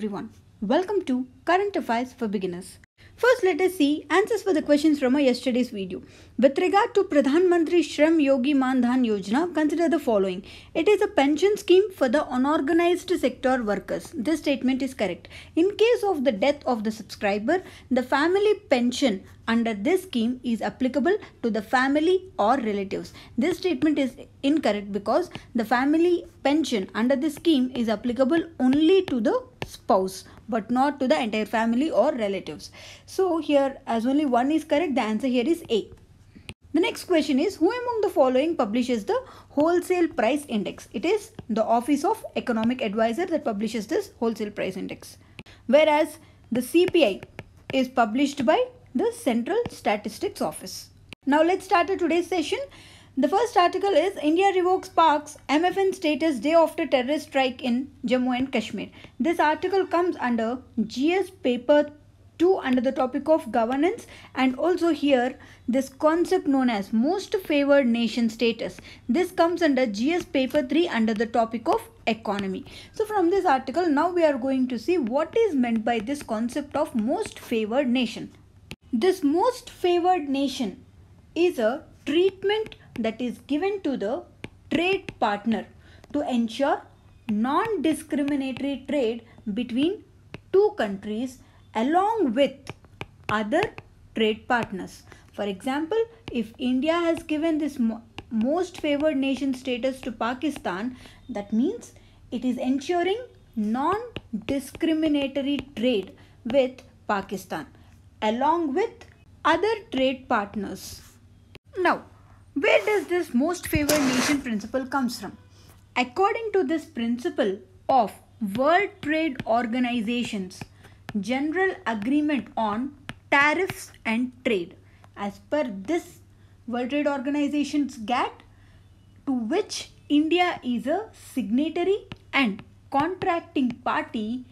everyone. Welcome to Current Affairs for Beginners. First, let us see answers for the questions from our yesterday's video. With regard to Pradhan Mantri Shram Yogi Man Dhan Yojana, consider the following. It is a pension scheme for the unorganized sector workers. This statement is correct. In case of the death of the subscriber, the family pension under this scheme is applicable to the family or relatives. This statement is incorrect because the family pension under this scheme is applicable only to the spouse but not to the entire family or relatives. So here, as only one is correct, the answer here is A. The next question is, who among the following publishes the wholesale price index? It is the Office of Economic Advisor that publishes this wholesale price index, whereas the CPI is published by the Central Statistics Office. Now let's start today's session. The first article is India revokes Pak's MFN status day after terrorist strike in Jammu and Kashmir. This article comes under GS paper 2 under the topic of governance, and also here this concept known as most favored nation status. This comes under GS paper 3 under the topic of economy. So from this article now we are going to see what is meant by this concept of most favored nation. This most favored nation is a treatment that is given to the trade partner to ensure non-discriminatory trade between two countries along with other trade partners. For example, if India has given this most favored nation status to Pakistan, that means it is ensuring non-discriminatory trade with Pakistan along with other trade partners. Now, where does this most favored nation principle comes from? According to this principle of World Trade Organization's General Agreement on Tariffs and Trade, as per this World Trade Organization's GATT, to which India is a signatory and contracting party,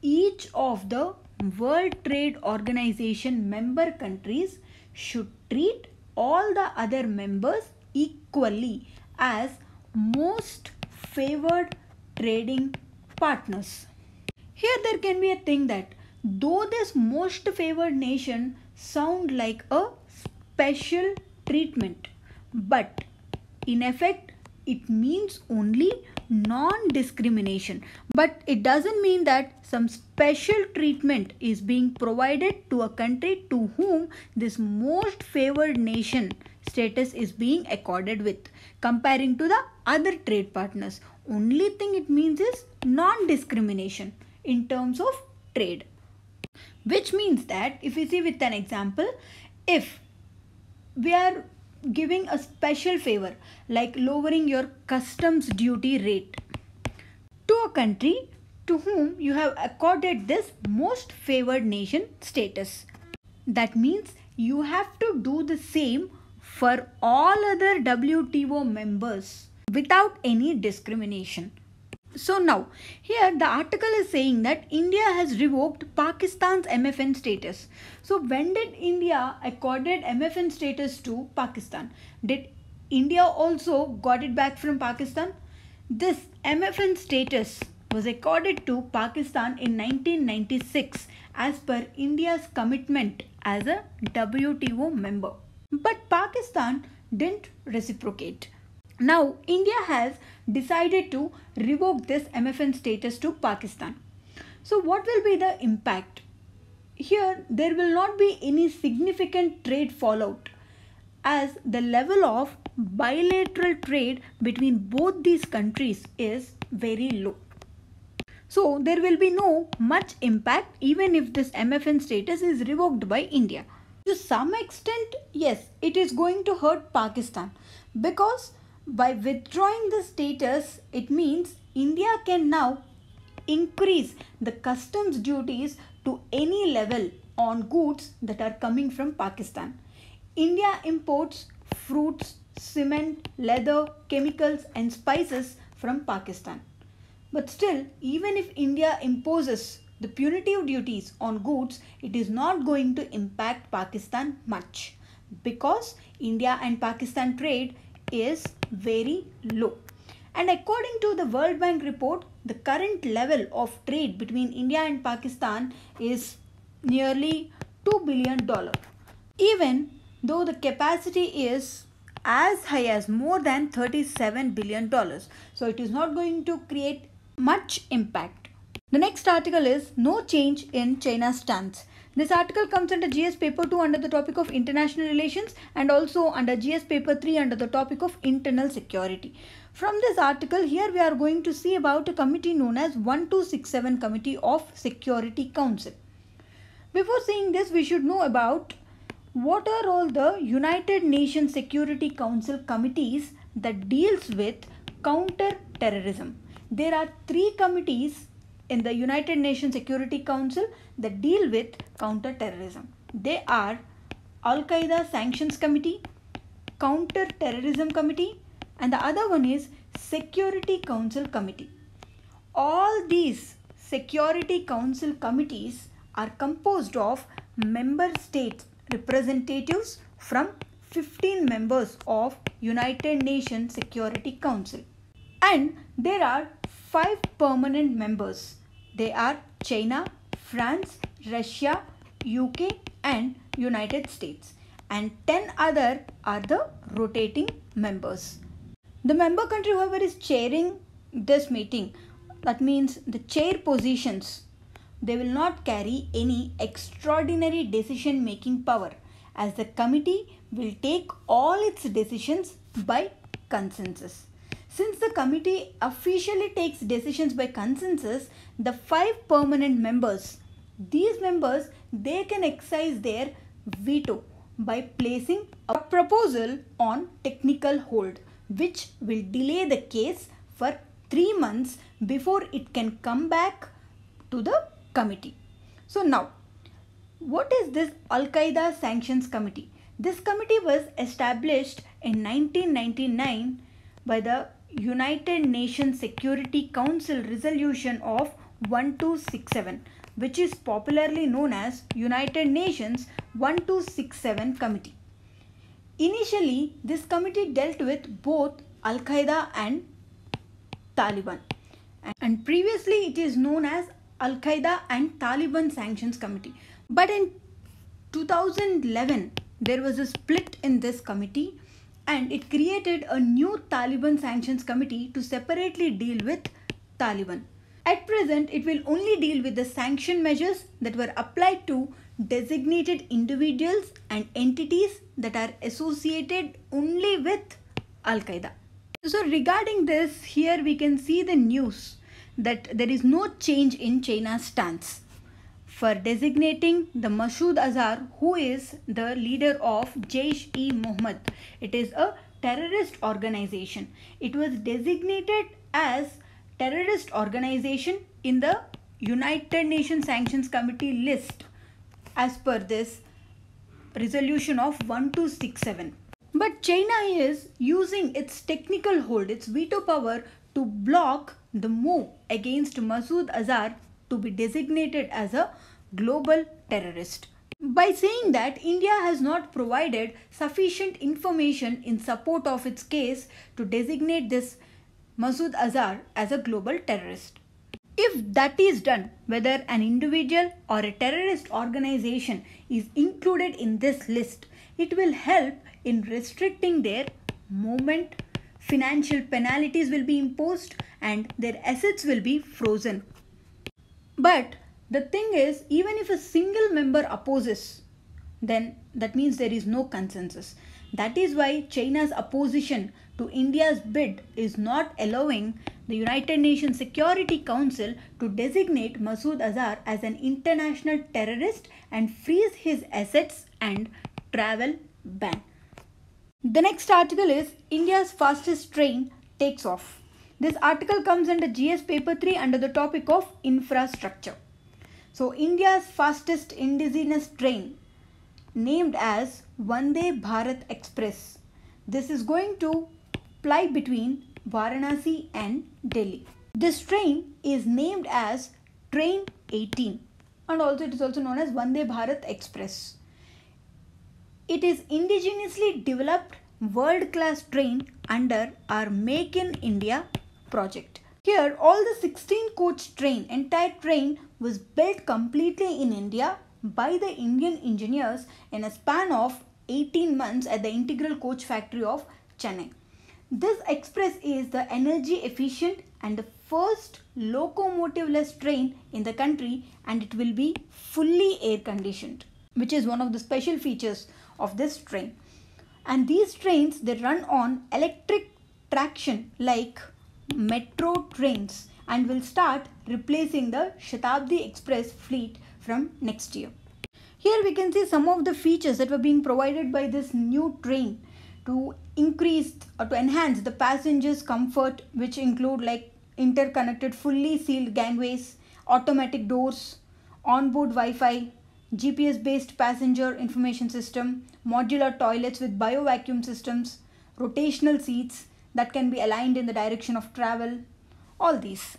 each of the World Trade Organization member countries should treat all the other members equally as most favored trading partners. Here there can be a thing that though this most favored nation sound like a special treatment, but in effect it means only non-discrimination, but it doesn't mean that some special treatment is being provided to a country to whom this most favored nation status is being accorded with comparing to the other trade partners. Only thing it means is non-discrimination in terms of trade, which means that if we see with an example, if we are giving a special favor like lowering your customs duty rate to a country to whom you have accorded this most favored nation status, that means you have to do the same for all other WTO members without any discrimination. So now here the article is saying that India has revoked Pakistan's MFN status. So when did India accorded MFN status to Pakistan? Did India also got it back from Pakistan? This MFN status was accorded to Pakistan in 1996 as per India's commitment as a WTO member. But Pakistan didn't reciprocate. Now India has decided to revoke this MFN status to Pakistan. So what will be the impact? Here there will not be any significant trade fallout as the level of bilateral trade between both these countries is very low. So there will be no much impact even if this MFN status is revoked by India. To some extent, yes, it is going to hurt Pakistan because by withdrawing the status, it means India can now increase the customs duties to any level on goods that are coming from Pakistan. India imports fruits, cement, leather, chemicals and spices from Pakistan. But still, even if India imposes the punitive duties on goods, it is not going to impact Pakistan much because India and Pakistan trade is very low. And according to the World Bank report, the current level of trade between India and Pakistan is nearly $2 billion. Even though the capacity is as high as more than $37 billion. So it is not going to create much impact. The next article is No Change in China's Stance. This article comes under GS paper 2 under the topic of international relations and also under GS paper 3 under the topic of internal security. From this article here we are going to see about a committee known as 1267 Committee of Security Council. Before seeing this, we should know about what are all the United Nations Security Council committees that deals with counter-terrorism. There are 3 committees in the United Nations Security Council that deal with counter-terrorism. They are Al-Qaeda Sanctions Committee, Counter-Terrorism Committee, and the other one is Security Council Committee. All these Security Council committees are composed of member states representatives from 15 members of United Nations Security Council. And there are 5 permanent members. They are China, France, Russia, UK and United States. And 10 other are the rotating members. The member country whoever is chairing this meeting, that means the chair positions, they will not carry any extraordinary decision making power, as the committee will take all its decisions by consensus. Since the committee officially takes decisions by consensus, the 5 permanent members, these members, they can exercise their veto by placing a proposal on technical hold, which will delay the case for 3 months before it can come back to the committee. So now, what is this Al-Qaeda Sanctions Committee? This committee was established in 1999 by the United Nations Security Council Resolution of 1267, which is popularly known as United Nations 1267 Committee. Initially, this committee dealt with both Al-Qaeda and Taliban, and previously it is known as Al-Qaeda and Taliban Sanctions Committee. But in 2011, there was a split in this committee and it created a new Taliban Sanctions Committee to separately deal with Taliban. At present, it will only deal with the sanction measures that were applied to designated individuals and entities that are associated only with Al-Qaeda. So regarding this, here we can see the news that there is no change in China's stance for designating the Masood Azhar, who is the leader of Jaish-e-Mohammed. It is a terrorist organization. It was designated as terrorist organization in the United Nations Sanctions Committee list as per this resolution of 1267. But China is using its technical hold, its veto power, to block the move against Masood Azhar to be designated as a global terrorist. By saying that India has not provided sufficient information in support of its case to designate this Masood Azhar as a global terrorist. If that is done, whether an individual or a terrorist organization is included in this list, it will help in restricting their movement, financial penalties will be imposed and their assets will be frozen. But the thing is, even if a single member opposes, then that means there is no consensus. That is why China's opposition to India's bid is not allowing the United Nations Security Council to designate Masood Azhar as an international terrorist and freeze his assets and travel ban. The next article is India's fastest train takes off. This article comes under GS paper 3 under the topic of infrastructure. So India's fastest indigenous train, named as Vande Bharat Express, this is going to ply between Varanasi and Delhi. This train is named as Train 18 and also it is also known as Vande Bharat Express. It is indigenously developed world-class train under our Make in India project. Here all the 16 coach train, entire train was built completely in India by the Indian engineers in a span of 18 months at the Integral Coach Factory of Chennai. This express is the energy efficient and the first locomotive-less train in the country, and it will be fully air conditioned, which is one of the special features of this train. And these trains, they run on electric traction like metro trains and will start replacing the Shatabdi Express fleet from next year. Here we can see some of the features that were being provided by this new train to increase or to enhance the passengers' comfort, which include like interconnected fully sealed gangways, automatic doors, onboard Wi-Fi, GPS based passenger information system, modular toilets with bio vacuum systems, rotational seats that can be aligned in the direction of travel, all these.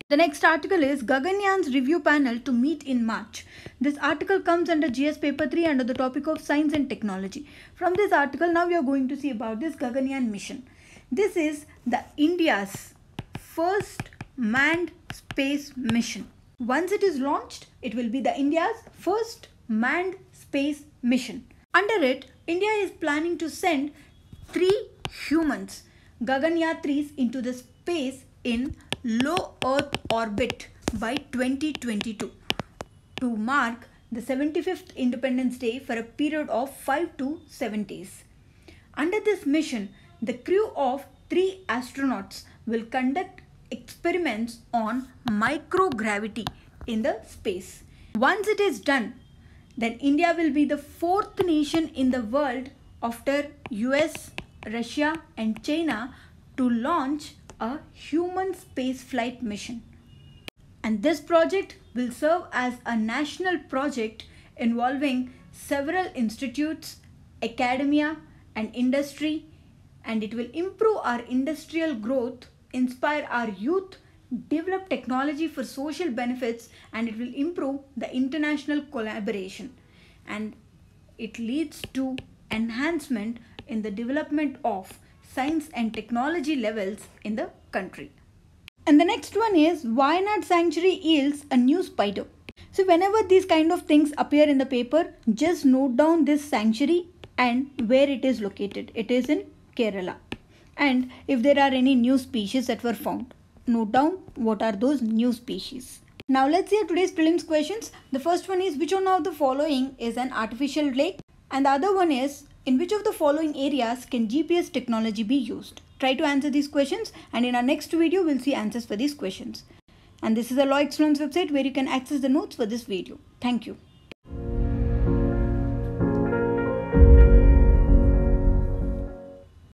The next article is Gaganyaan's review panel to meet in March. This article comes under GS paper 3 under the topic of science and technology. From this article, now we are going to see about this Gaganyaan mission. This is the India's first manned space mission. Once it is launched, it will be the India's first manned space mission. Under it, India is planning to send 3 humans, Gaganyatris, into the space in low Earth orbit by 2022 to mark the 75th Independence Day for a period of 5 to 7 days. Under this mission, the crew of 3 astronauts will conduct experiments on microgravity in the space. Once it is done, then India will be the 4th nation in the world after US, Russia and China to launch a human space flight mission. And this project will serve as a national project involving several institutes, academia and industry, and it will improve our industrial growth, inspire our youth, develop technology for social benefits, and it will improve the international collaboration, and it leads to enhancement in the development of science and technology levels in the country. And the next one is Wayanad Sanctuary yields a new spider. So whenever these kind of things appear in the paper, just note down this sanctuary and where it is located. It is in Kerala. And if there are any new species that were found, note down what are those new species. Now let's see today's prelims questions. The first one is, which one of the following is an artificial lake? And the other one is, in which of the following areas can GPS technology be used? Try to answer these questions, and in our next video we'll see answers for these questions. And this is a Law Excellence website where you can access the notes for this video. Thank you.